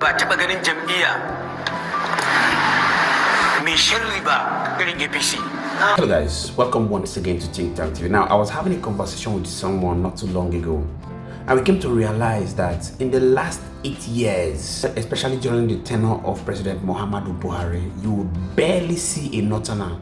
ba taɓa ganin jam'iyya mai sharri ba irin APC. Hello guys, welcome once again to Think Tank TV. Now, I was having a conversation with someone not too long ago, and we came to realize that in the last 8 years, especially during the tenure of President Muhammad Buhari, you would barely see a northerner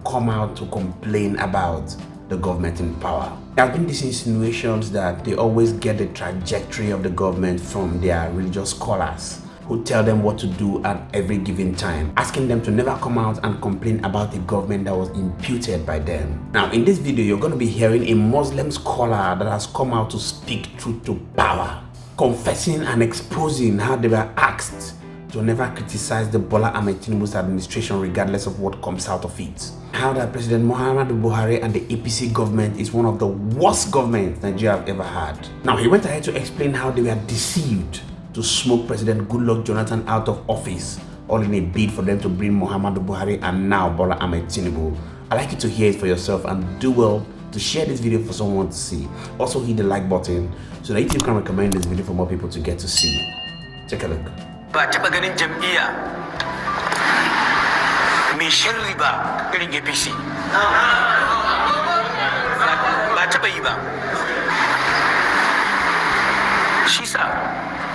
come out to complain about the government in power. There have been these insinuations that they always get the trajectory of the government from their religious scholars who tell them what to do at every given time, asking them to never come out and complain about the government that was imputed by them. Now, in this video, you're going to be hearing a Muslim scholar that has come out to speak truth to power, confessing and exposing how they were asked to never criticize the Bola Ahmed Tinubu's administration regardless of what comes out of it. How that President Muhammad Buhari and the APC government is one of the worst governments Nigeria have ever had. Now, he went ahead to explain how they were deceived to smoke President Goodluck Jonathan out of office, all in a bid for them to bring Muhammad Buhari and now Bola Ahmed Tinubu. I'd like you to hear it for yourself and do well to share this video for someone to see. Also hit the like button so that YouTube can recommend this video for more people to get to see. Take a look. Ba taɓa ganin jam'iyya mai sharri ba irin APC. Ba taɓa yi ba.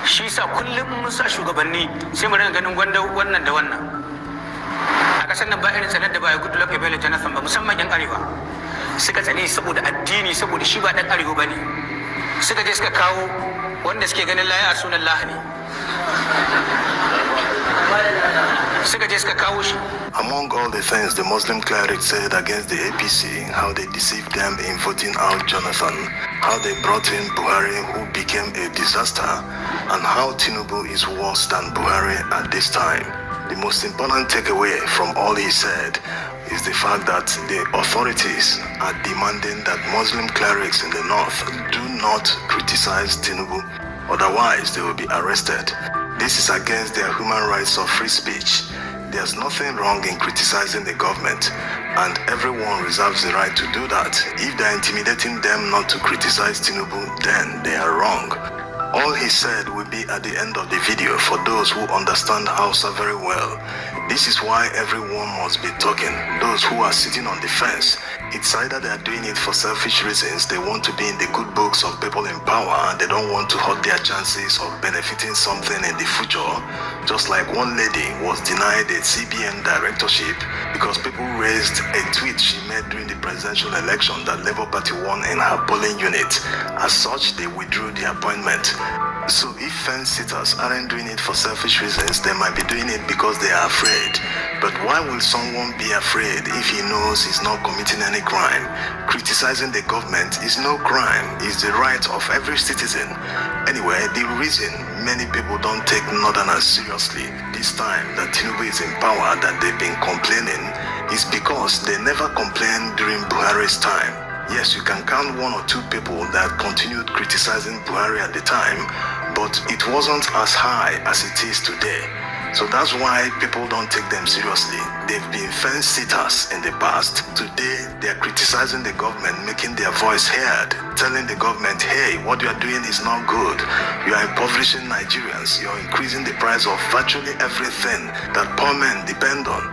Shi sa kullum mun sa shugabanni sai mu rinka ganin gwanda wannan da wannan. A ƙasar nan ba irin tsanar da ba ya Goodluck ya bayyana Jonathan ba, musamman yan arewa. Suka tsane saboda addini, saboda shi ba ɗan arewa ba ne. Suka je suka kawo wanda suke ganin laye a sunan lahani. Among all the things the Muslim clerics said against the APC, how they deceived them in voting out Jonathan, how they brought in Buhari who became a disaster, and how Tinubu is worse than Buhari at this time. The most important takeaway from all he said is the fact that the authorities are demanding that Muslim clerics in the north do not criticize Tinubu, otherwise they will be arrested. This is against their human rights of free speech. There's nothing wrong in criticizing the government, and everyone reserves the right to do that. If they're intimidating them not to criticize Tinubu, then they are wrong. All he said will be at the end of the video for those who understand Hausa very well. This is why everyone must be talking. Those who are sitting on the fence, it's either they are doing it for selfish reasons, they want to be in the good books of people in power and they don't want to hurt their chances of benefiting something in the future. Just like one lady was denied a CBN directorship because people raised a tweet she made during the presidential election that Labour Party won in her polling unit. As such, they withdrew the appointment. So if fence sitters aren't doing it for selfish reasons, they might be doing it because they are afraid. But why will someone be afraid if he knows he's not committing any crime? Criticizing the government is no crime, it's the right of every citizen. Anyway, the reason many people don't take Northerners seriously this time that Tinubu is in power, that they've been complaining, is because they never complained during Buhari's time. Yes, you can count 1 or 2 people that continued criticizing Buhari at the time, but it wasn't as high as it is today. So that's why people don't take them seriously. They've been fence sitters in the past. Today, they're criticizing the government, making their voice heard, telling the government, hey, what you are doing is not good. You are impoverishing Nigerians. You're increasing the price of virtually everything that poor men depend on.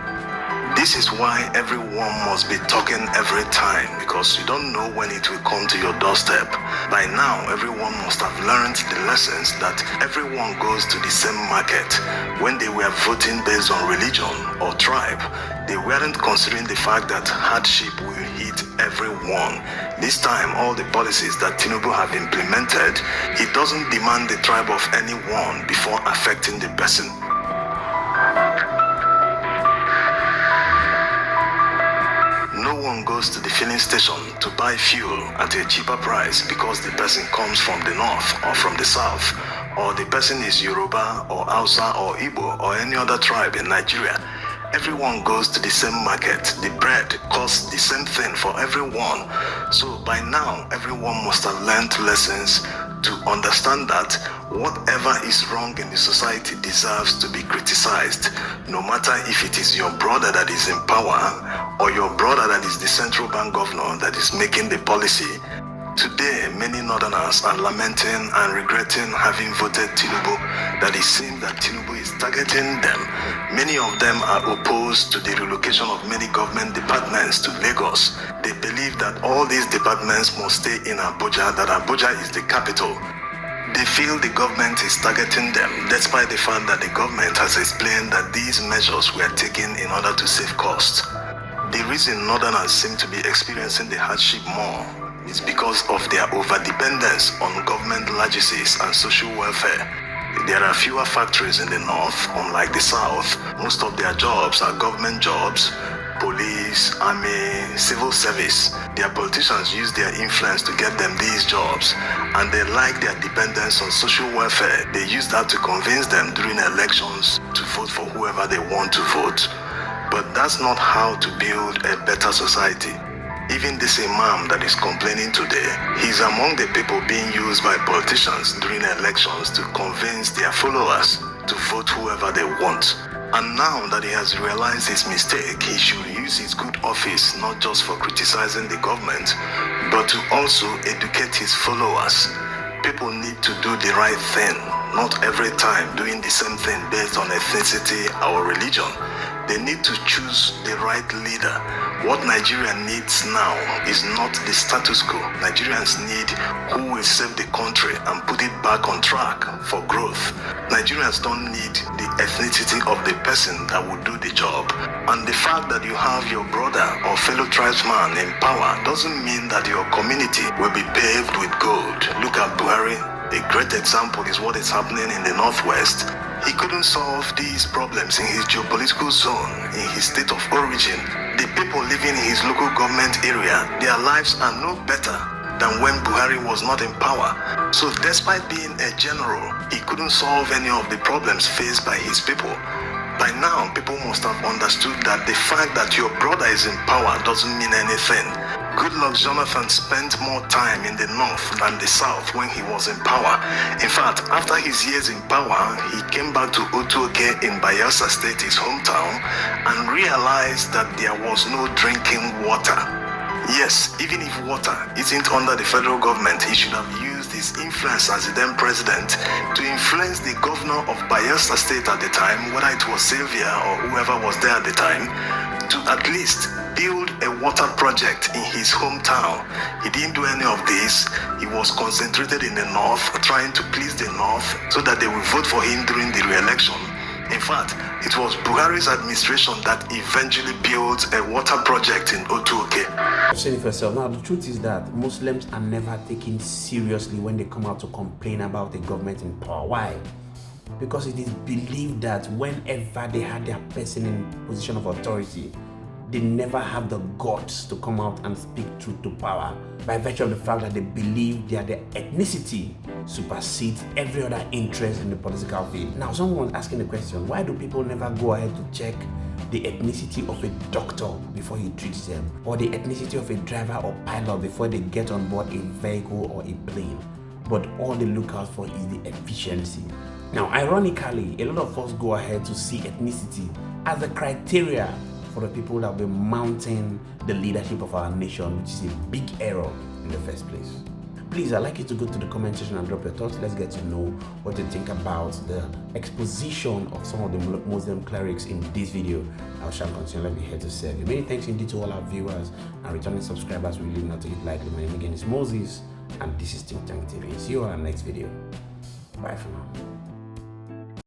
This is why everyone must be talking every time, because you don't know when it will come to your doorstep. By now, everyone must have learned the lessons that everyone goes to the same market. When they were voting based on religion or tribe, they weren't considering the fact that hardship will hit everyone. This time, all the policies that Tinubu have implemented, he doesn't demand the tribe of anyone before affecting the person. No one goes to the filling station to buy fuel at a cheaper price because the person comes from the north or from the south, or the person is Yoruba or Hausa or Igbo or any other tribe in Nigeria. Everyone goes to the same market. The bread costs the same thing for everyone. So by now, everyone must have learned lessons to understand that whatever is wrong in the society deserves to be criticized, no matter if it is your brother that is in power or your brother that is the central bank governor that is making the policy. Today, many Northerners are lamenting and regretting having voted Tinubu, that it seems that Tinubu is targeting them. Many of them are opposed to the relocation of many government departments to Lagos. They believe that all these departments must stay in Abuja, that Abuja is the capital. They feel the government is targeting them, despite the fact that the government has explained that these measures were taken in order to save costs. The reason Northerners seem to be experiencing the hardship more is because of their overdependence on government largesses and social welfare. There are fewer factories in the north, unlike the south. Most of their jobs are government jobs, police, army, civil service. Their politicians use their influence to get them these jobs, and they like their dependence on social welfare. They use that to convince them during elections to vote for whoever they want to vote. But that's not how to build a better society. Even this imam that is complaining today, he's among the people being used by politicians during elections to convince their followers to vote whoever they want. And now that he has realized his mistake, he should use his good office not just for criticizing the government, but to also educate his followers. People need to do the right thing, not every time doing the same thing based on ethnicity or religion. They need to choose the right leader. What Nigeria needs now is not the status quo. Nigerians need who will save the country and put it back on track for growth. Nigerians don't need the ethnicity of the person that will do the job. And the fact that you have your brother or fellow tribesman in power doesn't mean that your community will be paved with gold. Look at Buhari. A great example is what is happening in the Northwest. He couldn't solve these problems in his geopolitical zone, in his state of origin. The people living in his local government area, their lives are no better than when Buhari was not in power. So despite being a general, he couldn't solve any of the problems faced by his people. By now, people must have understood that the fact that your brother is in power doesn't mean anything. Goodluck Jonathan spent more time in the north than the south when he was in power. In fact, after his years in power, he came back to Otuoke in Bayelsa State, his hometown, and realized that there was no drinking water. Yes, even if water isn't under the federal government, he should have used his influence as the then president to influence the governor of Bayelsa State at the time, whether it was Sylvia or whoever was there at the time, to at least build a water project in his hometown. He didn't do any of this. He was concentrated in the north, trying to please the north so that they will vote for him during the re-election. In fact, it was Buhari's administration that eventually built a water project in Otuoke. I've seen it for yourself. Now, the truth is that Muslims are never taken seriously when they come out to complain about the government in power. Why? Because it is believed that whenever they had their person in position of authority, they never have the guts to come out and speak truth to power, by virtue of the fact that they believe that their ethnicity supersedes every other interest in the political field. Now, someone was asking the question, why do people never go ahead to check the ethnicity of a doctor before he treats them, or the ethnicity of a driver or pilot before they get on board a vehicle or a plane? But all they look out for is the efficiency. Now, ironically, a lot of us go ahead to see ethnicity as a criteria for the people that will be mounting the leadership of our nation, which is a big error in the first place. Please, I'd like you to go to the comment section and drop your thoughts. Let's get to know what you think about the exposition of some of the Muslim clerics in this video. I shall continue. Let me here to serve you. Many thanks indeed to all our viewers and returning subscribers. We really not take it lightly. My name again is Moses, and this is Think Tank TV. See you on our next video. Bye for now.